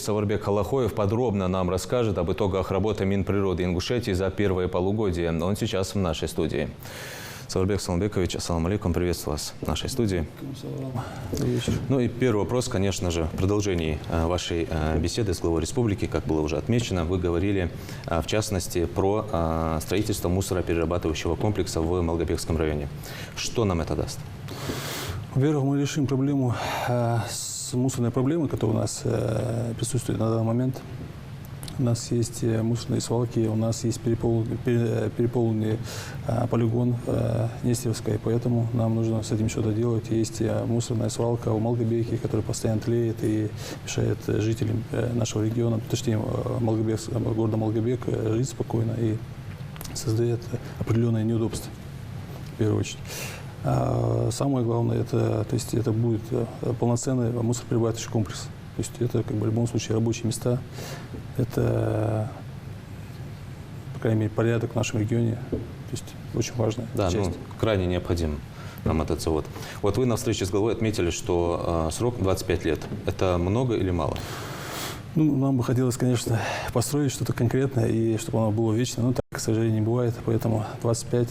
Сауырбек Халахоев подробно нам расскажет об итогах работы Минприроды Ингушетии за первое полугодие. Он сейчас в нашей студии. Сауырбек Саламбекович, ассаламу алейкум, приветствую вас в нашей студии. Ну и первый вопрос, конечно же, в продолжении вашей беседы с главой республики, как было уже отмечено, вы говорили, в частности, про строительство мусороперерабатывающего комплекса в Малгобекском районе. Что нам это даст? Во-первых, мы решим проблему мусорной проблемы, которая у нас присутствует на данный момент. У нас есть мусорные свалки, у нас есть переполненный полигон Нестеровской, поэтому нам нужно с этим что-то делать. Есть мусорная свалка в Малгобеке, которая постоянно тлеет и мешает жителям нашего региона, точнее города Малгобек, жить спокойно и создает определенные неудобства, в первую очередь. Самое главное, это будет полноценный мусороперерабатывающий комплекс. То есть это в любом случае рабочие места, это, по крайней мере, порядок в нашем регионе. То есть очень важная часть. Ну, крайне необходим нам этот завод. Вот вы на встрече с главой отметили, что срок 25 лет. Это много или мало? Ну, нам бы хотелось, конечно, построить что-то конкретное и чтобы оно было вечно, но так, к сожалению, не бывает, поэтому 25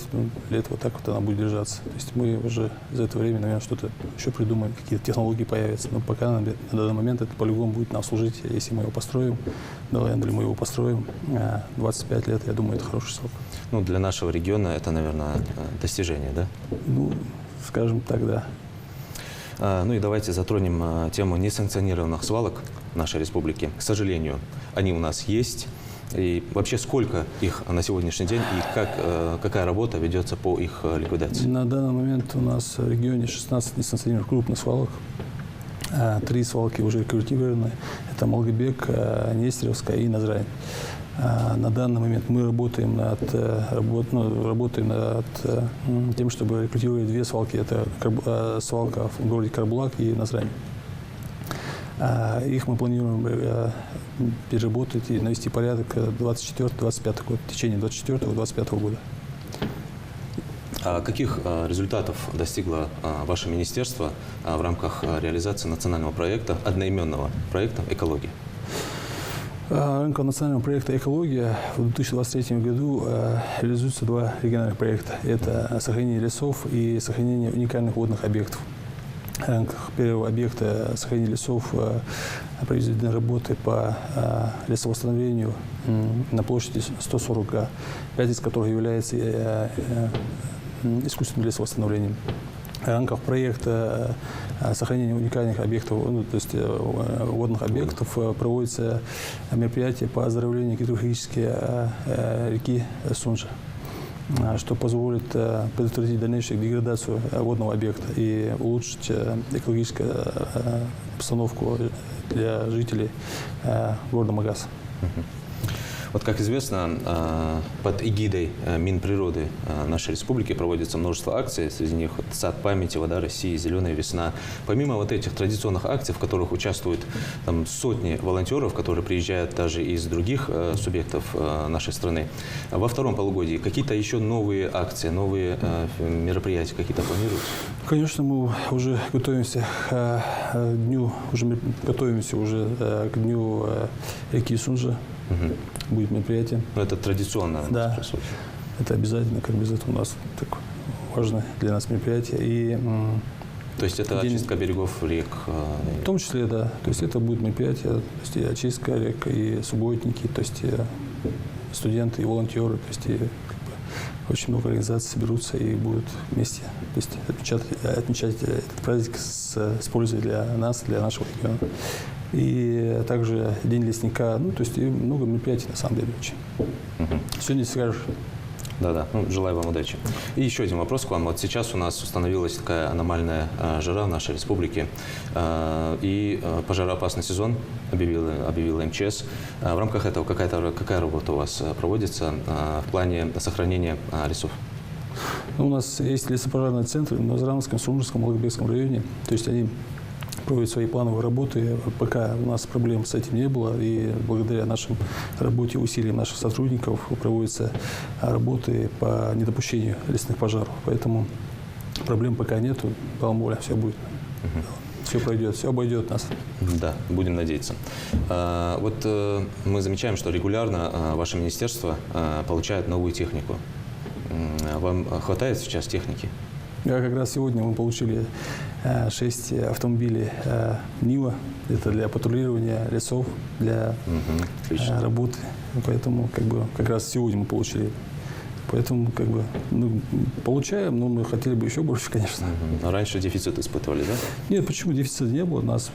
лет вот так вот она будет держаться. То есть мы уже за это время, наверное, что-то еще придумаем, какие-то технологии появятся, но пока на данный момент этот полигон будет нам служить, если мы его построим, или мы его построим, 25 лет, я думаю, это хороший срок. Ну, для нашего региона это, наверное, достижение, да? Ну, скажем так, да. Ну и давайте затронем тему несанкционированных свалок в нашей республике. К сожалению, они у нас есть. И вообще сколько их на сегодняшний день и какая работа ведется по их ликвидации? На данный момент у нас в регионе 16 несанкционированных крупных свалок. 3 свалки уже рекультивированы. Это Малгобек, Нестеровская и Назрань. На данный момент мы работаем над тем, чтобы рекультивировать 2 свалки. Это свалка в городе Карабулак и Назрань. Их мы планируем переработать и навести порядок 24-25 год, в течение 24-25 года. А каких результатов достигло ваше министерство в рамках реализации национального проекта, одноименного проекта «Экология»? В рамках национального проекта «Экология» в 2023 году реализуются 2 региональных проекта. Это сохранение лесов и сохранение уникальных водных объектов. В рамках первого объекта сохранения лесов проведены работы по лесовосстановлению на площади 140 га, 5 из которых является искусственным лесовосстановлением. В рамках проекта сохранения уникальных объектов, то есть водных объектов, проводится мероприятие по оздоровлению гидрологической реки Сунжа, что позволит предотвратить дальнейшую деградацию водного объекта и улучшить экологическую обстановку для жителей города Магас. Вот, как известно, под эгидой Минприроды нашей республики проводится множество акций. Среди них «Сад памяти», «Вода России», «Зеленая весна». Помимо вот этих традиционных акций, в которых участвуют сотни волонтеров, которые приезжают даже из других субъектов нашей страны, во втором полугодии какие-то еще новые акции, новые мероприятия какие-то планируются? Конечно, мы уже готовимся к дню, к дню реки Сунжа. Будет мероприятие. Но это традиционно. Да, это обязательно, как без этого у нас так важное для нас мероприятие. И, то есть это очистка берегов рек? В том числе, да. То есть это будет мероприятие, то есть и очистка рек, и субботники, то есть и студенты, и волонтеры, то есть и очень много организаций соберутся и будут вместе, то есть отмечать этот праздник с пользой для нас, для нашего региона. И также День лесника, то есть и много мероприятий на самом деле очень. Все не скажешь. Да. Желаю вам удачи. И еще один вопрос к вам. Вот сейчас у нас установилась такая аномальная жара в нашей республике. И пожароопасный сезон объявила МЧС. В рамках этого какая работа у вас проводится в плане сохранения лесов? У нас есть лесопожарные центры в Назранском, Сунжском, Малгобекском районе. То есть они проводят свои плановые работы. Пока у нас проблем с этим не было, и благодаря нашим работе, усилиям наших сотрудников проводятся работы по недопущению лесных пожаров. Поэтому проблем пока нету, по-моему, все будет. все пройдет, все обойдет нас. Да, будем надеяться. Мы замечаем, что регулярно ваше министерство получает новую технику. Вам хватает сейчас техники? Как раз сегодня мы получили 6 автомобилей Нива. Это для патрулирования лесов, для работы. Поэтому как раз сегодня мы получили. Поэтому получаем, но мы хотели бы еще больше, конечно. А раньше дефицит испытывали, да? Нет, почему? Дефицита не было. С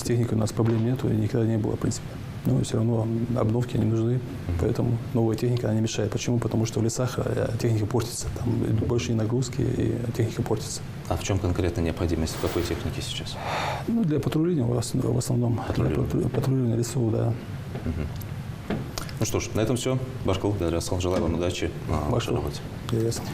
техникой у нас проблем нету и никогда не было, в принципе. Но все равно обновки не нужны, поэтому новая техника, она не мешает. Почему? Потому что в лесах техника портится, там большие нагрузки, и техника портится. А в чем конкретно необходимость? В какой технике сейчас? Для патрулирования в основном. Для патрулирования лесов, да. Ну что ж, на этом все. Башкал, желаю вам удачи на вашей работе. Интересно.